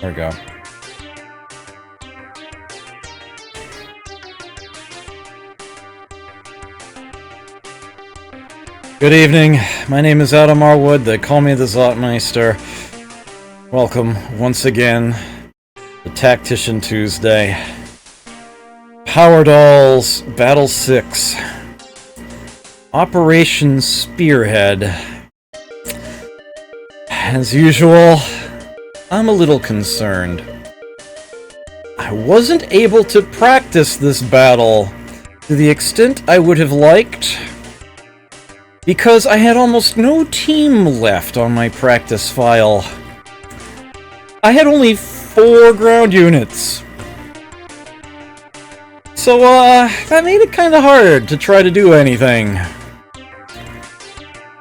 There we go. Good evening. My name is Adam Arwood. They call me the Zotmeister. Welcome once again to Tactician Tuesday. Power Dolls Battle 6. Operation Spearhead. As usual, I'm a little concerned. I wasn't able to practice this battle to the extent I would have liked, because I had almost no team left on my practice file. I had only 4 ground units. So, that made it kinda hard to try to do anything.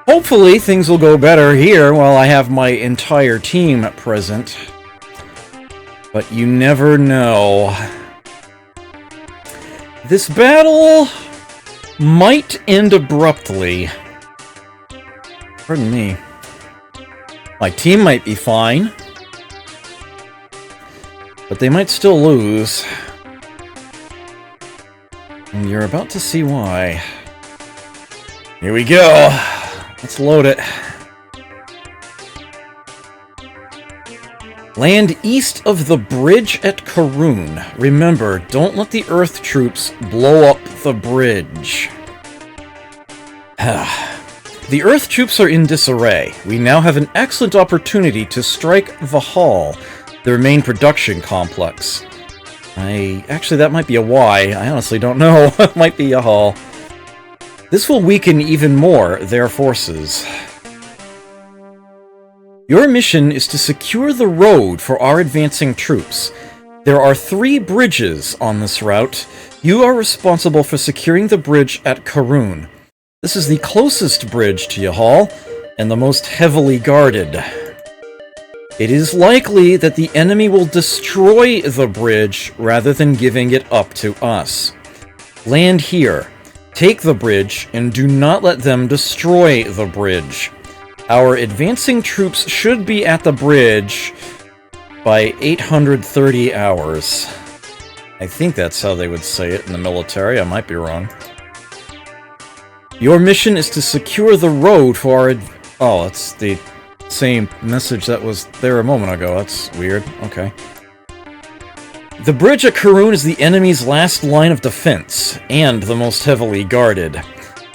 Hopefully, things will go better here while I have my entire team present. But you never know. This battle might end abruptly. Pardon me. My team might be fine, but they might still lose. And you're about to see why. Here we go. Let's load it. Land east of the bridge at Karoon. Remember, don't let the Earth troops blow up the bridge. The Earth troops are in disarray. We now have an excellent opportunity to strike the Hall, their main production complex. Actually, that might be a Y. I honestly don't know. It might be a Hall. This will weaken even more their forces. Your mission is to secure the road for our advancing troops. There are 3 bridges on this route. You are responsible for securing the bridge at Karoon. This is the closest bridge to Yahal, and the most heavily guarded. It is likely that the enemy will destroy the bridge rather than giving it up to us. Land here, take the bridge, and do not let them destroy the bridge. Our advancing troops should be at the bridge by 830 hours. I think that's how they would say it in the military. I might be wrong. Your mission is to secure the road for our... Oh, that's the same message that was there a moment ago. That's weird. Okay. The bridge at Karoon is the enemy's last line of defense, and the most heavily guarded.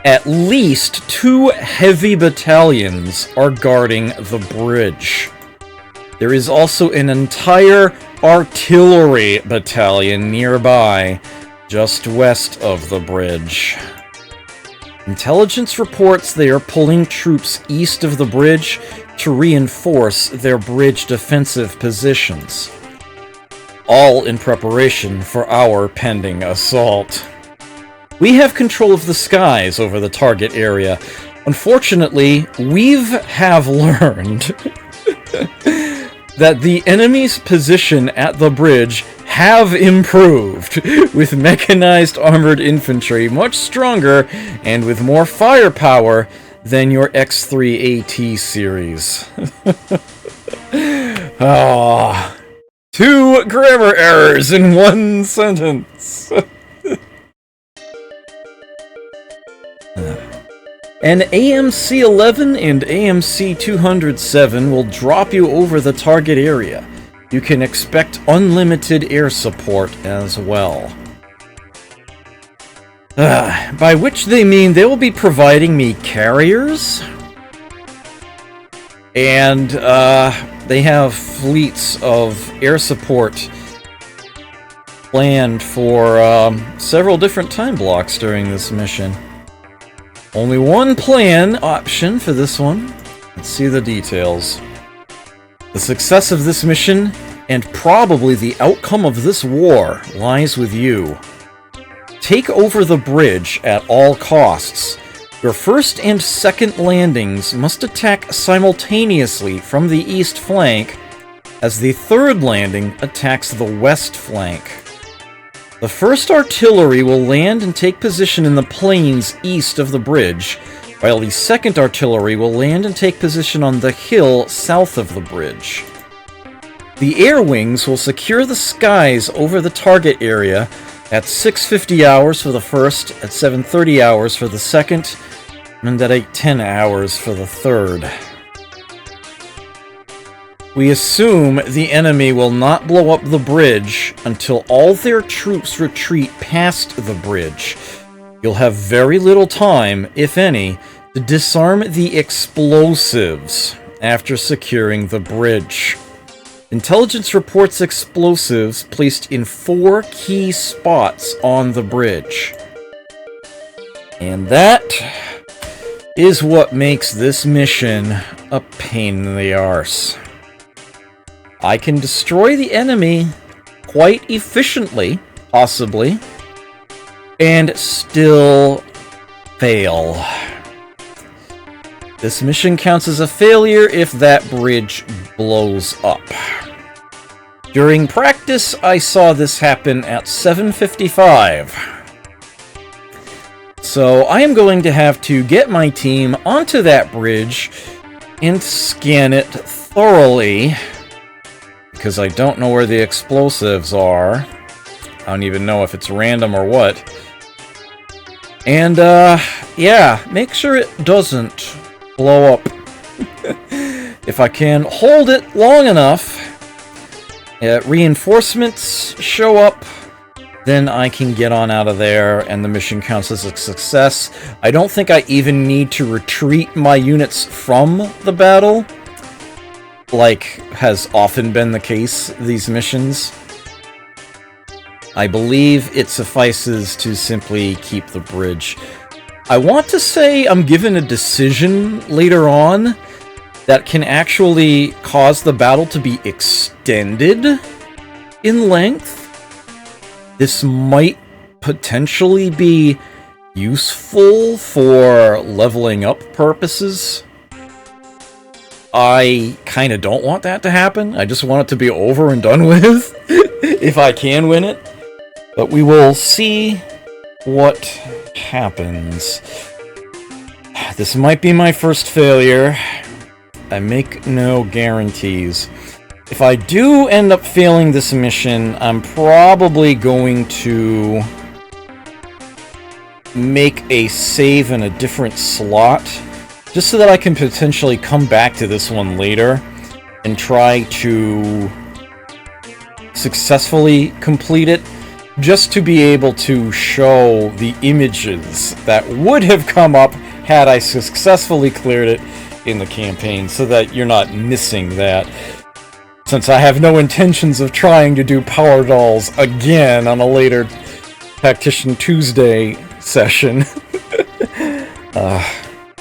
At least 2 heavy battalions are guarding the bridge. There is also an entire artillery battalion nearby, just west of the bridge. Intelligence reports they are pulling troops east of the bridge to reinforce their bridge defensive positions. All in preparation for our pending assault. We have control of the skies over the target area. Unfortunately, we have learned that the enemy's position at the bridge have improved, with mechanized armored infantry much stronger and with more firepower than your X3 AT series. Ah, 2 grammar errors in 1 sentence. An AMC-11 and AMC-207 will drop you over the target area. You can expect unlimited air support as well. By which they mean they will be providing me carriers. And, they have fleets of air support planned for, several different time blocks during this mission. Only one plan option for this one. Let's see the details. The success of this mission, and probably the outcome of this war, lies with you. Take over the bridge at all costs. Your first and second landings must attack simultaneously from the east flank, as the third landing attacks the west flank. The first artillery will land and take position in the plains east of the bridge, while the second artillery will land and take position on the hill south of the bridge. The air wings will secure the skies over the target area at 6:50 hours for the first, at 7:30 hours for the second, and at 8:10 hours for the third. We assume the enemy will not blow up the bridge until all their troops retreat past the bridge. You'll have very little time, if any, to disarm the explosives after securing the bridge. Intelligence reports explosives placed in 4 key spots on the bridge. And that is what makes this mission a pain in the arse. I can destroy the enemy quite efficiently, possibly, and still fail. This mission counts as a failure if that bridge blows up. During practice, I saw this happen at 7:55. So I am going to have to get my team onto that bridge and scan it thoroughly, because I don't know where the explosives are. I don't even know if it's random or what. And, yeah, make sure it doesn't blow up. If I can hold it long enough, reinforcements show up, then I can get on out of there, and the mission counts as a success. I don't think I even need to retreat my units from the battle, like has often been the case these missions. I believe it suffices to simply keep the bridge. I want to say I'm given a decision later on that can actually cause the battle to be extended in length. This might potentially be useful for leveling up purposes. I kind of don't want that to happen. I just want it to be over and done with, if I can win it. But we will see what happens. This might be my first failure. I make no guarantees. If I do end up failing this mission, I'm probably going to make a save in a different slot, just so that I can potentially come back to this one later and try to successfully complete it, just to be able to show the images that would have come up had I successfully cleared it in the campaign, so that you're not missing that. Since I have no intentions of trying to do Power Dolls again on a later Tactician Tuesday session.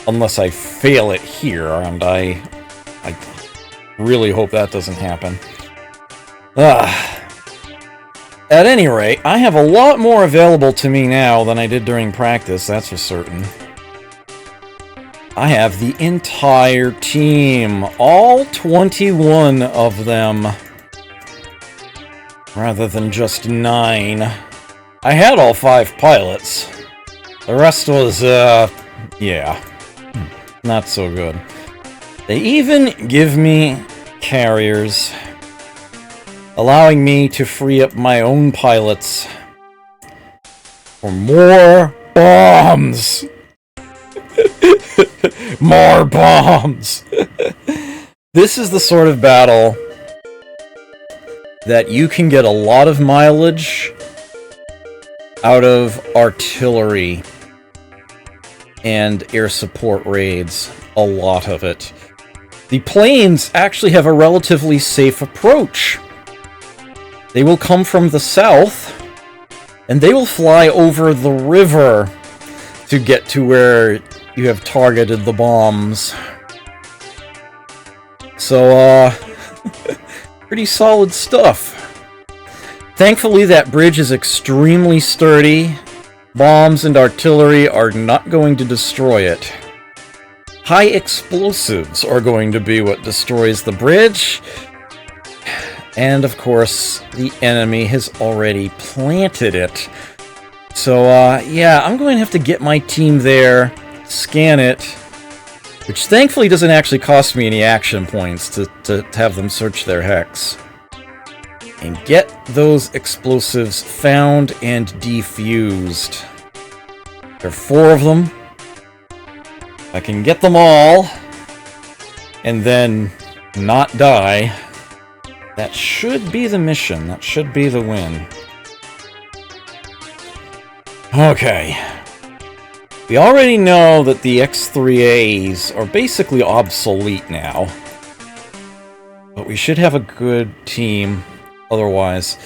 Unless I fail it here, and I really hope that doesn't happen. At any rate, I have a lot more available to me now than I did during practice, that's for certain. I have the entire team, all 21 of them, rather than just 9. I had all 5 pilots. The rest was, yeah, not so good. They even give me carriers, allowing me to free up my own pilots for more bombs! More bombs! This is the sort of battle that you can get a lot of mileage out of artillery and air support raids. A lot of it. The planes actually have a relatively safe approach. They will come from the south, and they will fly over the river to get to where you have targeted the bombs. So, pretty solid stuff. Thankfully, that bridge is extremely sturdy. Bombs and artillery are not going to destroy it. High explosives are going to be what destroys the bridge. And, of course, the enemy has already planted it. So, yeah, I'm going to have to get my team there, scan it, which thankfully doesn't actually cost me any action points to have them search their hex. and get those explosives found and defused. There are 4 of them. If I can get them all, and then not die, that should be the mission. That should be the win. Okay. We already know that the X3As are basically obsolete now. But we should have a good team otherwise.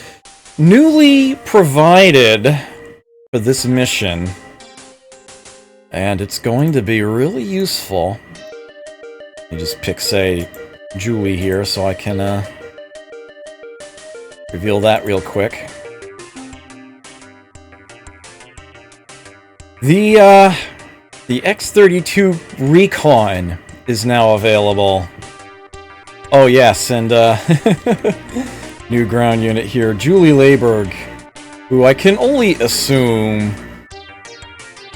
Newly provided for this mission, and it's going to be really useful. You just pick, say, Julie here so I can reveal that real quick. The X-32 Recon is now available. Oh yes, and new ground unit here, Julie Layberg, who I can only assume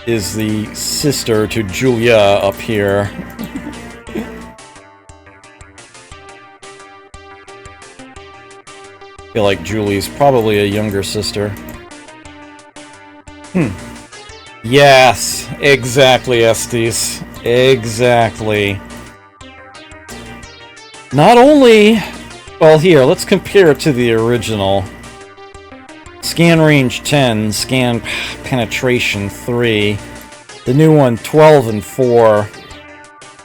is the sister to Julia up here. I feel like Julie's probably a younger sister. Yes, exactly, Estes. Exactly. Not only... Well, here, let's compare it to the original. Scan range 10, scan penetration 3. The new one, 12 and 4.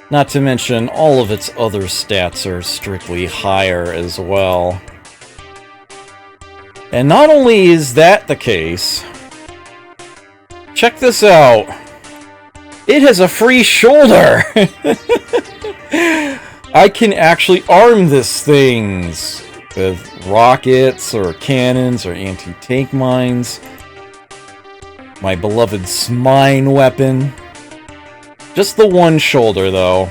Not to mention, all of its other stats are strictly higher as well. And not only is that the case... Check this out! It has a free shoulder! I can actually arm this things with rockets or cannons or anti-tank mines. My beloved Smine weapon. Just the one shoulder, though.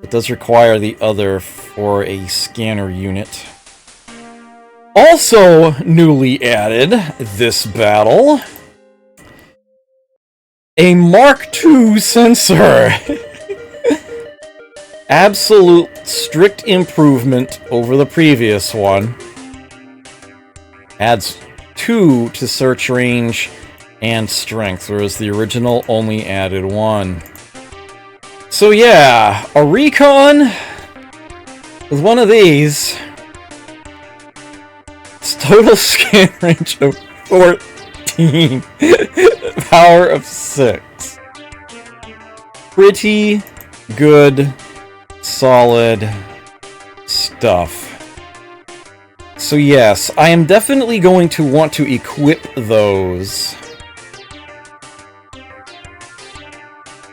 It does require the other for a scanner unit. Also newly added this battle, a Mark II sensor. Absolute strict improvement over the previous one. Adds 2 to search range and strength, whereas the original only added 1. So yeah, a recon with one of these. It's total scan range of 14. Power of 6. Pretty good, solid stuff. So yes, I am definitely going to want to equip those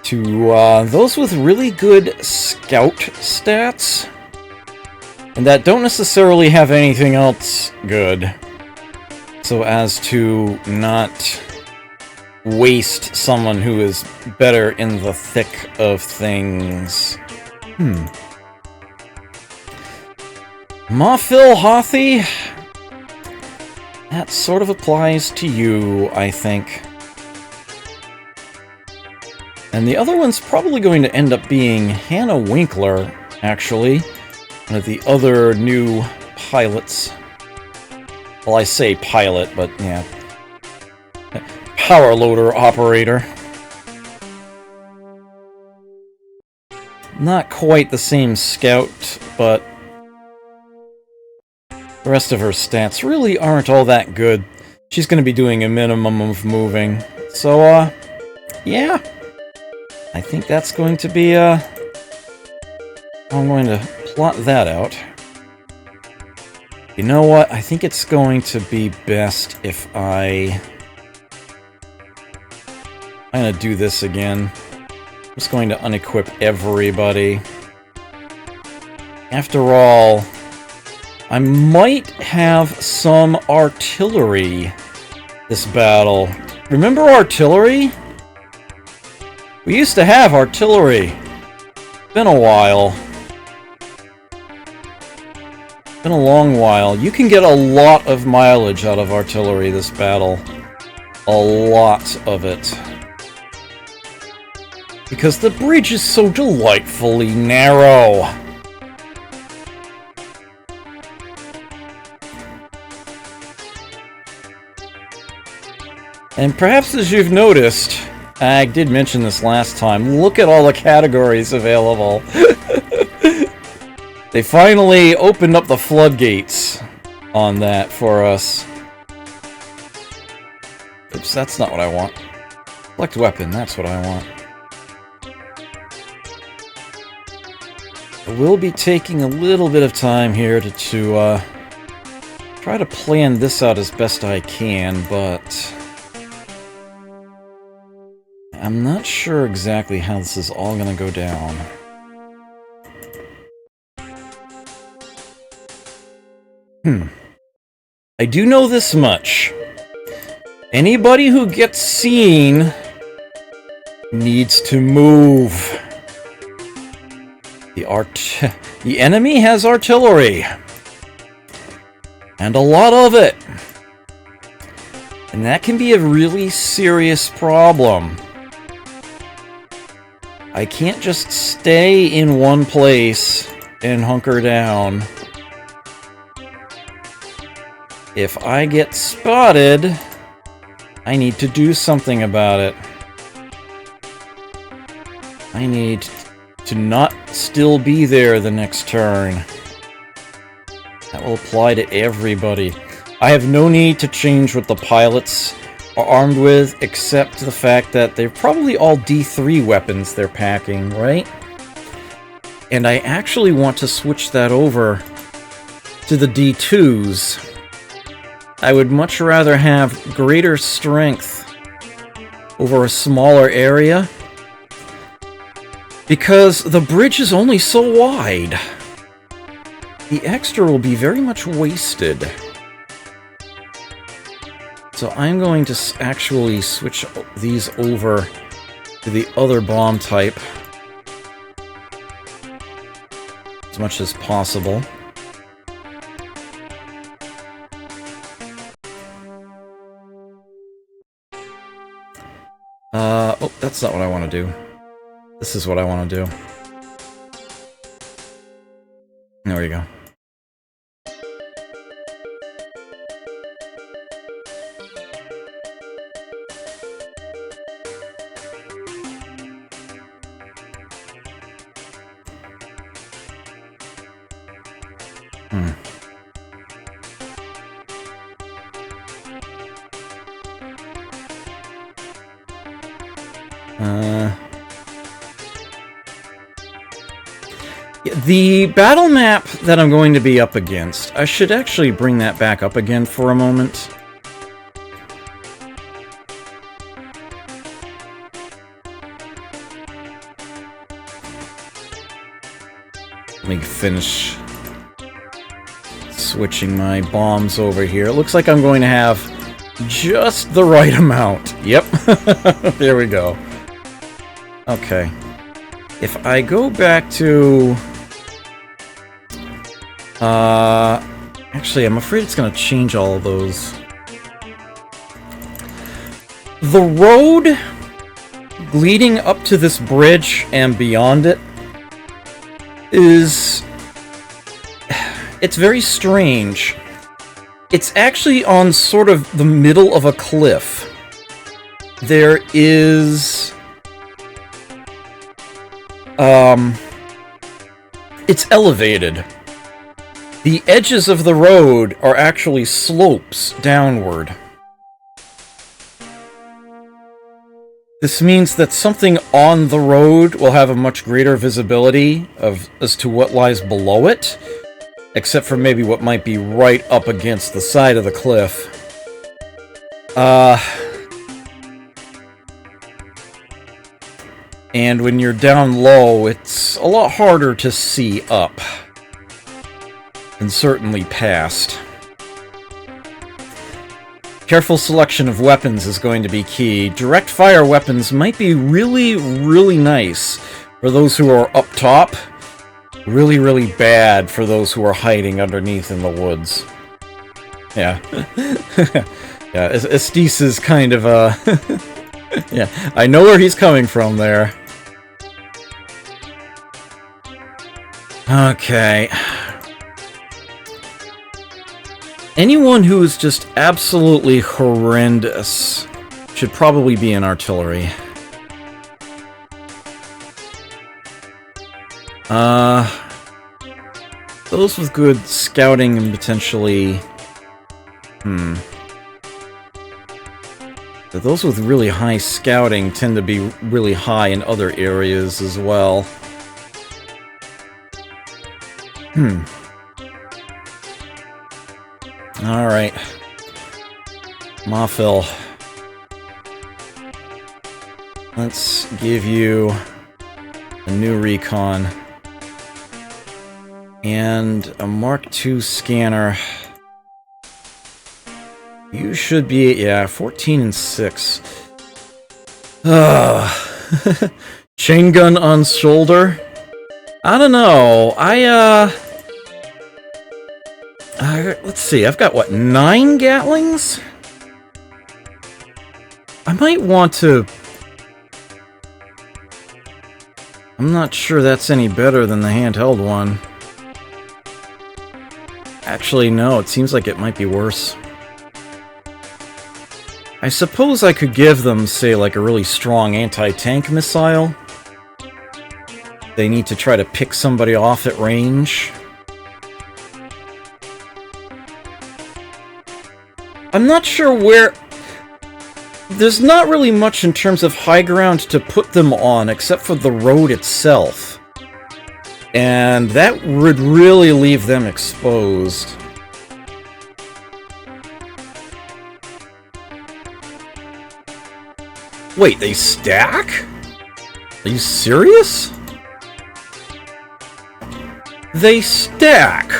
to those with really good scout stats, and that don't necessarily have anything else good, so as to not waste someone who is better in the thick of things. Mafil Hothi? That sort of applies to you, I think. And the other one's probably going to end up being Hannah Winkler, actually. One of the other new pilots. Well, I say pilot, but yeah. Power loader operator. Not quite the same scout, but the rest of her stats really aren't all that good. She's going to be doing a minimum of moving. So, yeah. I think that's going to be, I'm going to plot that out. You know what? I think it's going to be best if I'm going to do this again. I'm just going to unequip everybody. After all, I might have some artillery this battle. Remember artillery? We used to have artillery. Been a while. Been a long while. You can get a lot of mileage out of artillery this battle. A lot of it. Because the bridge is so delightfully narrow. And perhaps as you've noticed, I did mention this last time, look at all the categories available. They finally opened up the floodgates on that for us. Oops, that's not what I want. Select weapon, that's what I want. I will be taking a little bit of time here to try to plan this out as best I can, but I'm not sure exactly how this is all going to go down. I do know this much. Anybody who gets seen needs to move. The enemy has artillery. And a lot of it. And that can be a really serious problem. I can't just stay in one place and hunker down. If I get spotted, I need to do something about it. I need to not still be there the next turn. That will apply to everybody. I have no need to change what the pilots are armed with, except the fact that they're probably all D3 weapons they're packing, right? And I actually want to switch that over to the D2s. I would much rather have greater strength over a smaller area, because the bridge is only so wide. The extra will be very much wasted. So I'm going to actually switch these over to the other bomb type as much as possible. Oh, that's not what I want to do. This is what I want to do. There we go. The battle map that I'm going to be up against, I should actually bring that back up again for a moment. Let me finish switching my bombs over here. It looks like I'm going to have just the right amount. Yep, there we go. Okay. If I go back to... actually, I'm afraid it's going to change all of those. The road leading up to this bridge and beyond it is... it's very strange. It's actually on sort of the middle of a cliff. There is... it's elevated. The edges of the road are actually slopes downward. This means that something on the road will have a much greater visibility as to what lies below it, except for maybe what might be right up against the side of the cliff. And when you're down low, it's a lot harder to see up. And certainly past. Careful selection of weapons is going to be key. Direct fire weapons might be really, really nice for those who are up top. Really, really bad for those who are hiding underneath in the woods. Yeah. Yeah, Estes is kind of yeah, I know where he's coming from there. Okay. Anyone who is just absolutely horrendous should probably be in artillery. Those with good scouting and potentially... Those with really high scouting tend to be really high in other areas as well. Alright. Mafil. Let's give you a new recon. And a Mark II scanner. You should be, yeah, 14 and 6. Chain gun on shoulder? I don't know. Let's see, I've got, what, 9 Gatlings? I might want to... I'm not sure that's any better than the handheld one. Actually, no, it seems like it might be worse. I suppose I could give them, say, like a really strong anti-tank missile. They need to try to pick somebody off at range. I'm not sure where... There's not really much in terms of high ground to put them on, except for the road itself. And that would really leave them exposed. Wait, they stack? Are you serious? They stack!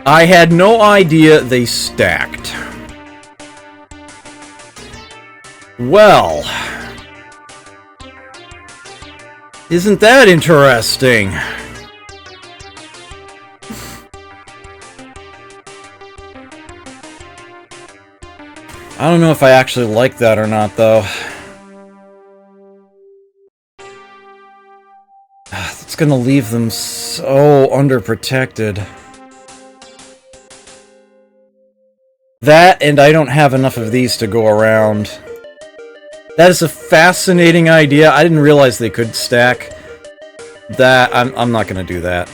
I had no idea they stacked. Well... Isn't that interesting? I don't know if I actually like that or not, though. It's gonna leave them so underprotected. That, and I don't have enough of these to go around. That is a fascinating idea. I didn't realize they could stack. That, I'm not gonna do that.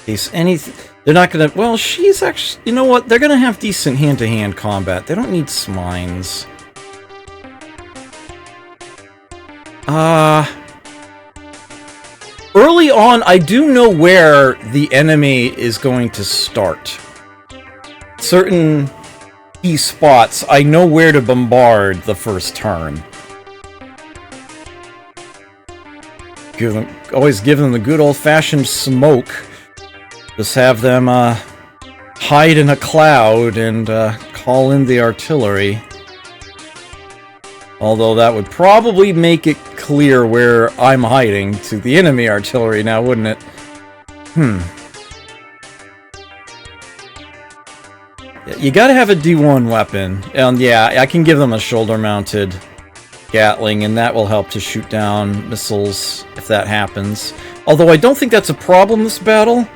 They're not gonna... Well, she's actually... You know what? They're gonna have decent hand-to-hand combat. They don't need smines. Early on, I do know where the enemy is going to start. Certain key spots, I know where to bombard the first turn. Always give them the good old-fashioned smoke. Just have them hide in a cloud and call in the artillery. Although that would probably make it clear where I'm hiding to the enemy artillery now, wouldn't it? You gotta have a D1 weapon. And yeah, I can give them a shoulder-mounted Gatling, and that will help to shoot down missiles if that happens. Although I don't think that's a problem this battle.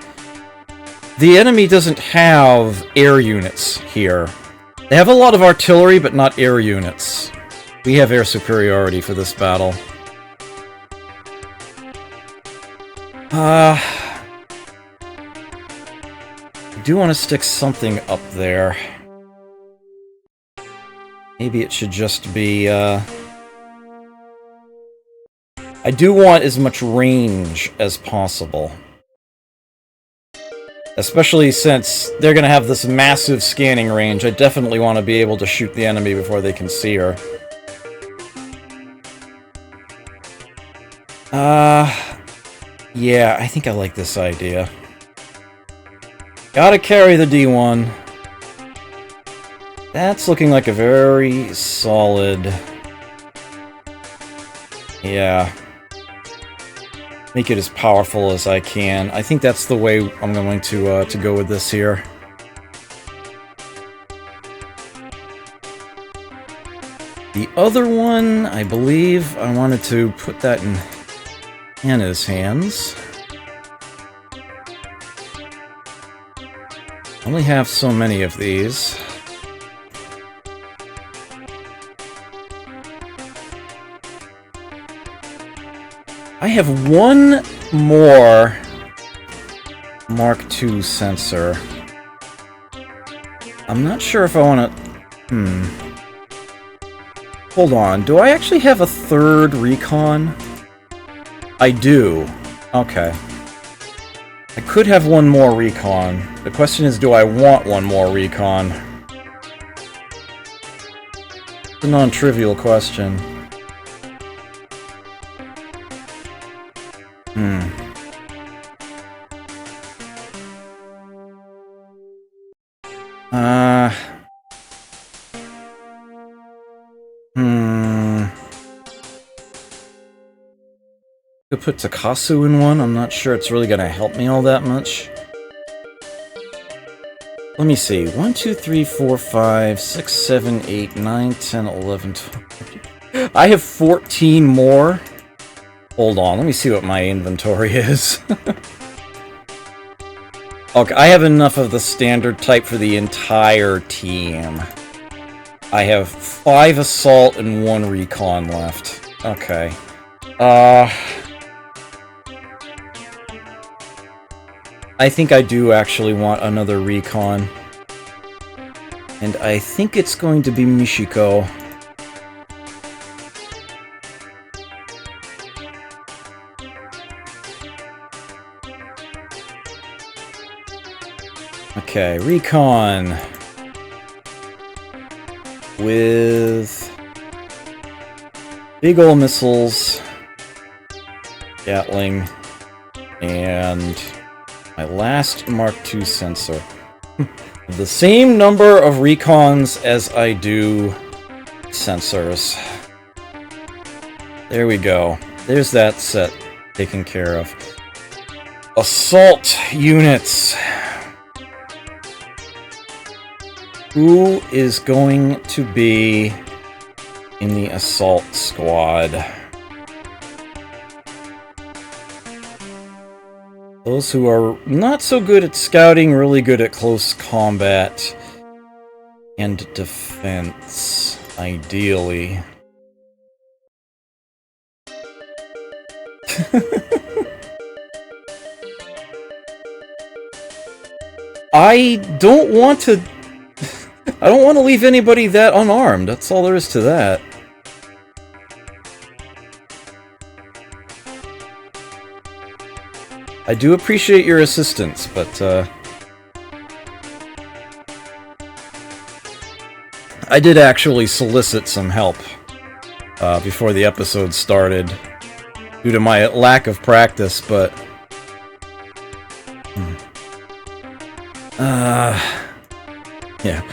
The enemy doesn't have air units here. They have a lot of artillery, but not air units. We have air superiority for this battle. I do want to stick something up there. Maybe it should just be, I do want as much range as possible. Especially since they're going to have this massive scanning range. I definitely want to be able to shoot the enemy before they can see her. Yeah, I think I like this idea. Gotta carry the D1. That's looking like a very solid... Yeah. Make it as powerful as I can. I think that's the way I'm going to go with this here. The other one, I believe I wanted to put that in Hannah's hands. Only have so many of these. I have one more Mark II sensor. I'm not sure if I want to... Hold on. Do I actually have a third recon? I do. Okay. I could have one more recon. The question is, do I want one more recon? It's a non-trivial question. Could put Takasu in one. I'm not sure it's really gonna help me all that much. Let me see. 1, 2, 3, 4, 5, 6, 7, 8, 9, 10, 11, 12. I have 14 more. Hold on, let me see what my inventory is. Okay, I have enough of the standard type for the entire team. I have 5 assault and 1 recon left. Okay. I think I do actually want another recon. And I think it's going to be Michiko. Okay, recon. With big ol' missiles, Gatling, and my last Mark II sensor. The same number of recons as I do sensors. There we go. There's that set taken care of. Assault units. Who is going to be in the assault squad? Those who are not so good at scouting, really good at close combat and defense, ideally. I don't want to leave anybody that unarmed. That's all there is to that. I do appreciate your assistance, but I did actually solicit some help before the episode started due to my lack of practice, but yeah.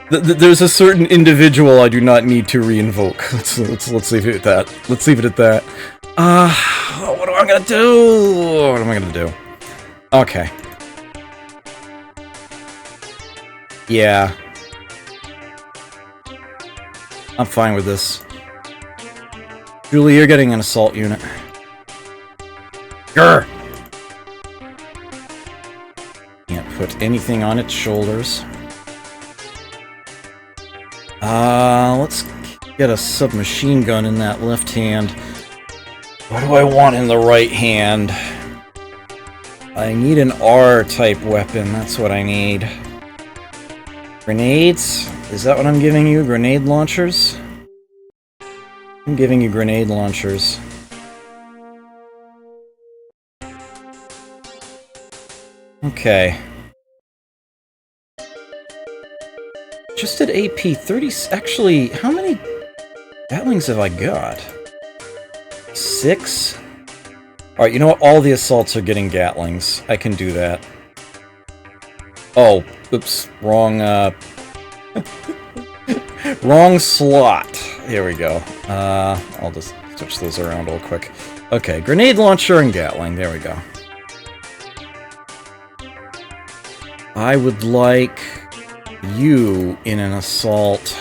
There's a certain individual I do not need to reinvoke. Let's leave it at that. Let's leave it at that. What am I gonna do? What am I gonna do? Okay. Yeah. I'm fine with this. Julie, you're getting an assault unit. Grr! Can't put anything on its shoulders. Let's get a submachine gun in that left hand. What do I want in the right hand? I need an R-type weapon, that's what I need. Grenades? Is that what I'm giving you? Grenade launchers? I'm giving you grenade launchers. Okay. Just at AP 30... Actually, how many Gatlings have I got? 6? Alright, you know what? All the assaults are getting Gatlings. I can do that. Oh, oops. Wrong, wrong slot. Here we go. I'll just switch those around real quick. Okay, grenade launcher and Gatling. There we go. I would like you in an assault.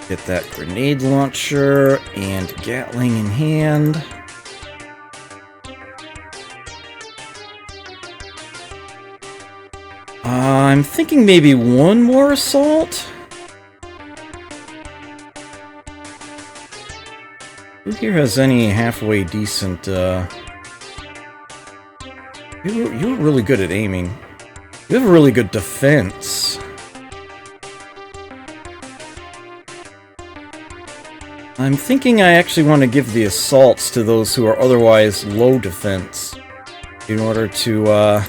Get that grenade launcher and Gatling in hand. I'm thinking maybe one more assault? Who here has any halfway decent, You're really good at aiming. You have a really good defense. I'm thinking I actually want to give the assaults to those who are otherwise low defense, in order to,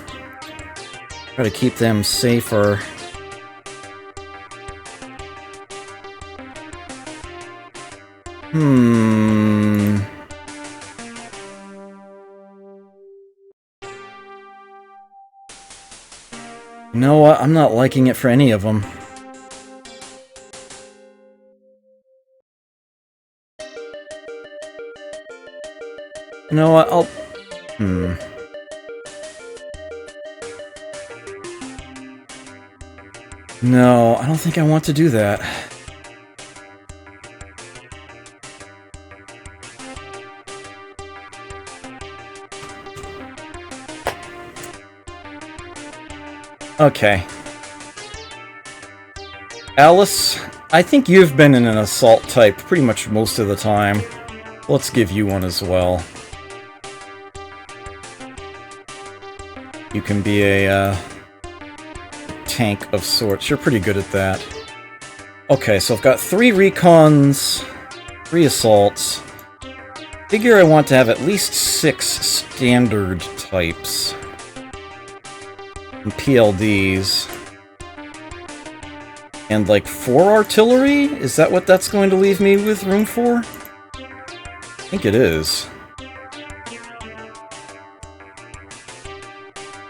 try to keep them safer. You know what? I'm not liking it for any of them. You know what? No, I don't think I want to do that. Okay. Alice, I think you've been in an assault type pretty much most of the time. Let's give you one as well. You can be a, tank of sorts. You're pretty good at that. Okay, so I've got 3 recons, 3 assaults. Figure I want to have at least 6 standard types. And PLDs. And like 4 artillery? Is that what that's going to leave me with room for? I think it is.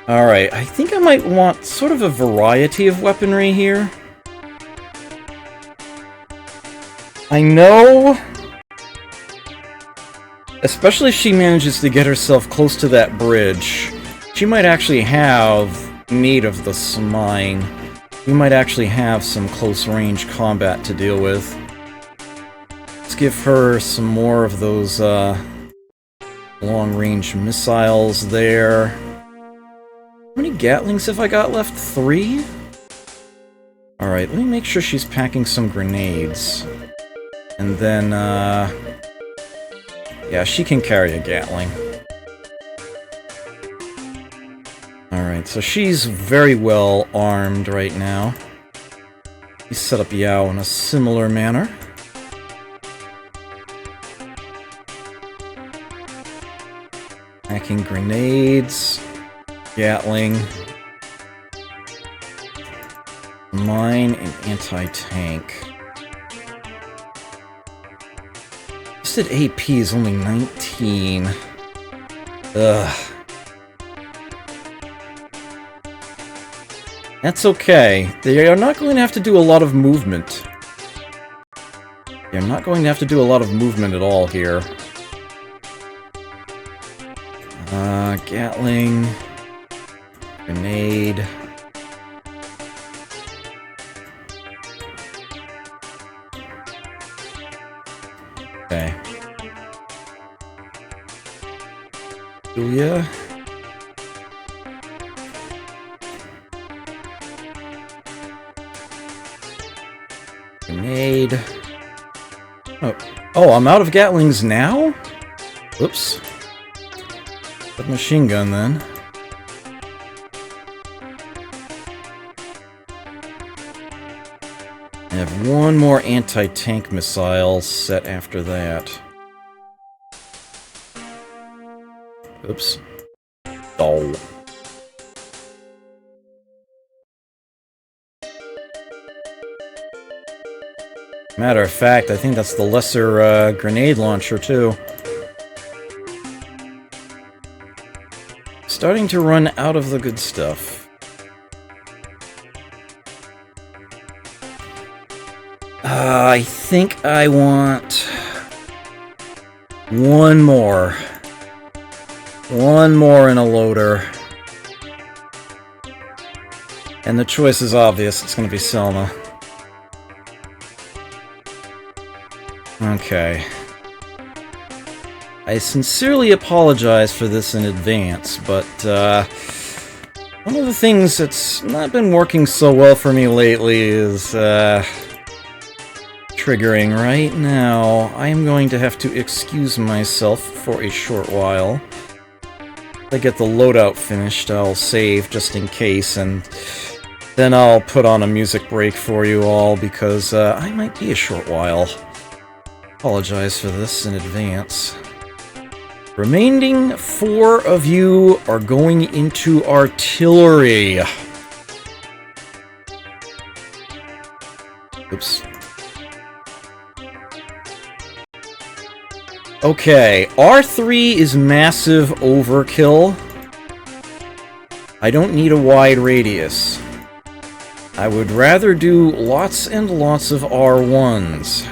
Alright, I think I might want sort of a variety of weaponry here. I know... especially if she manages to get herself close to that bridge, she might actually have need of the smine. We might actually have some close-range combat to deal with. Let's give her some more of those, long-range missiles there. How many Gatlings have I got left? 3? Alright, let me make sure she's packing some grenades. And then, yeah, she can carry a Gatling. Alright, so she's very well armed right now. We set up Yao in a similar manner. Packing grenades, Gatling, mine, and anti-tank. Listed AP is only 19. Ugh. That's okay. They are not going to have to do a lot of movement. They're not going to have to do a lot of movement at all here. Gatling. Grenade. Okay. Julia. Grenade. Oh, I'm out of Gatlings now? Oops. Put machine gun then. I have one more anti-tank missile set after that. Oops. Oh. Matter of fact, I think that's the lesser grenade launcher too. Starting to run out of the good stuff. I think I want one more. One more in a loader. And the choice is obvious, it's going to be Selma. Okay. I sincerely apologize for this in advance, but, one of the things that's not been working so well for me lately is, triggering. Right now, I am going to have to excuse myself for a short while. If I get the loadout finished, I'll save just in case, and then I'll put on a music break for you all, because I might be a short while. Apologize for this in advance. Remaining 4 of you are going into artillery. Oops. Okay, R3 is massive overkill. I don't need a wide radius. I would rather do lots and lots of R1s.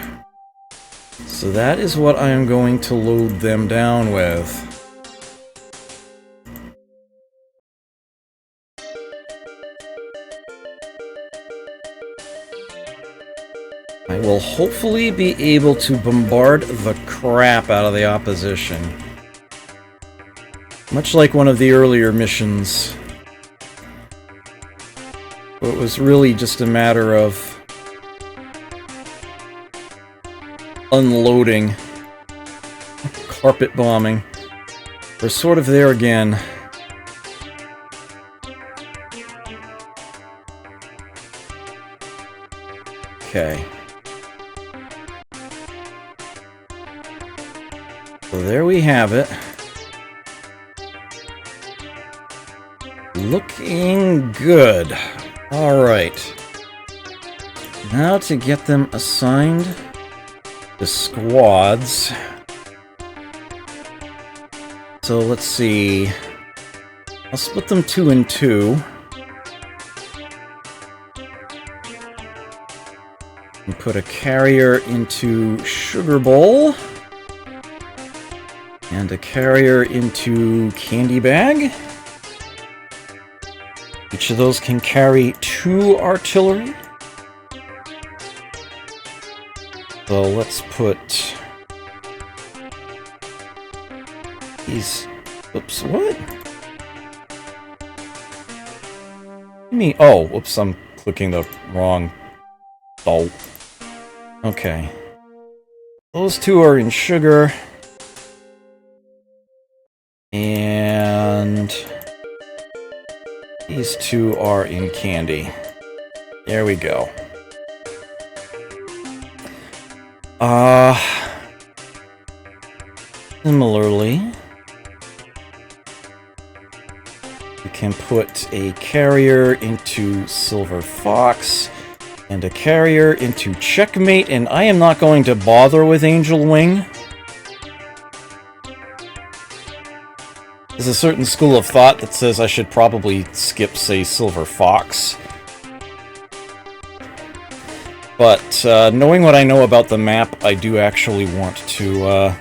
So that is what I am going to load them down with. I will hopefully be able to bombard the crap out of the opposition. Much like one of the earlier missions. It was really just a matter of unloading. Carpet bombing. We're sort of there again. Okay. So there we have it. Looking good. Alright. Now to get them assigned to squads. So let's see. I'll split them 2 and 2. And put a carrier into Sugar Bowl. And a carrier into Candy Bag. Each of those can carry 2 artillery. So let's put these... Oops, what? Oh, whoops, I'm clicking the wrong... Oh. Okay. Those 2 are in sugar. And... these 2 are in candy. There we go. Similarly, we can put a carrier into Silver Fox, and a carrier into Checkmate, and I am not going to bother with Angel Wing. There's a certain school of thought that says I should probably skip, say, Silver Fox. But, knowing what I know about the map, I do actually want to,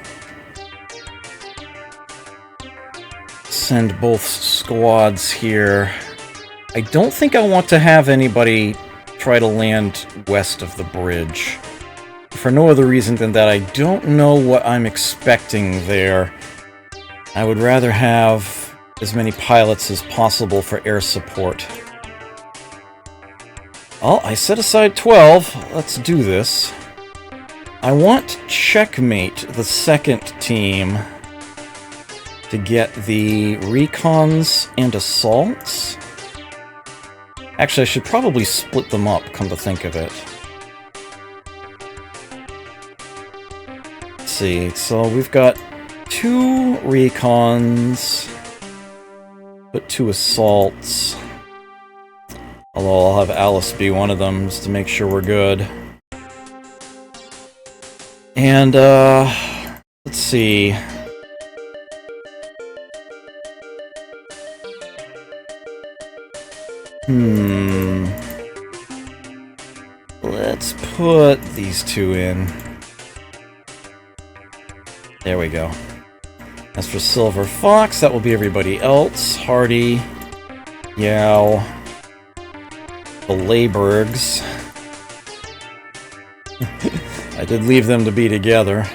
send both squads here. I don't think I want to have anybody try to land west of the bridge. For no other reason than that I don't know what I'm expecting there. I would rather have as many pilots as possible for air support. Well, I set aside 12. Let's do this. I want Checkmate, the second team, to get the recons and assaults. Actually, I should probably split them up, come to think of it. Let's see, so we've got 2 recons, put 2 assaults. Although I'll have Alice be one of them, just to make sure we're good. And, let's see. Let's put these 2 in. There we go. As for Silver Fox, that will be everybody else. Hardy, Yao, the Laybergs. I did leave them to be together.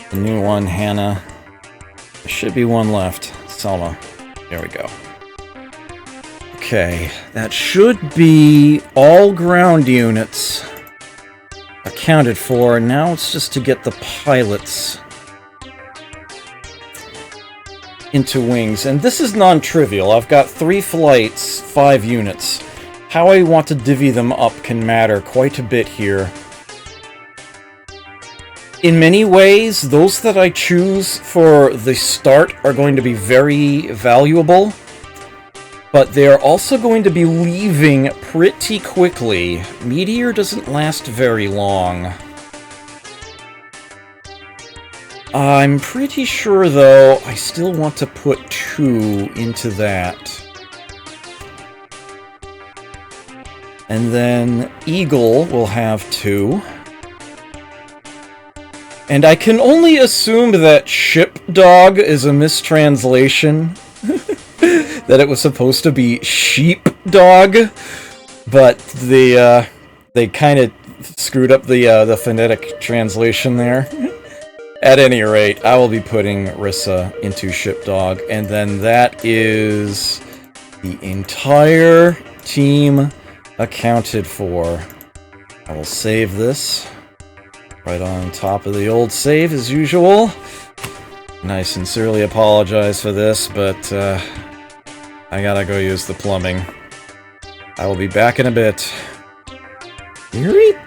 The new one, Hannah. There should be one left. Selma. There we go. Okay, that should be all ground units accounted for. Now it's just to get the pilots into wings. And this is non-trivial. I've got 3 flights, 5 units. How I want to divvy them up can matter quite a bit here. In many ways, those that I choose for the start are going to be very valuable, but they are also going to be leaving pretty quickly. Meteor doesn't last very long. I'm pretty sure, though, I still want to put 2 into that. And then Eagle will have 2. And I can only assume that Shipdog is a mistranslation. That it was supposed to be Sheepdog. But they kind of screwed up the phonetic translation there. At any rate, I will be putting Rissa into Shipdog. And then that is the entire team accounted for. I will save this right on top of the old save as usual. And I sincerely apologize for this, but I gotta go use the plumbing. I will be back in a bit. Yuri?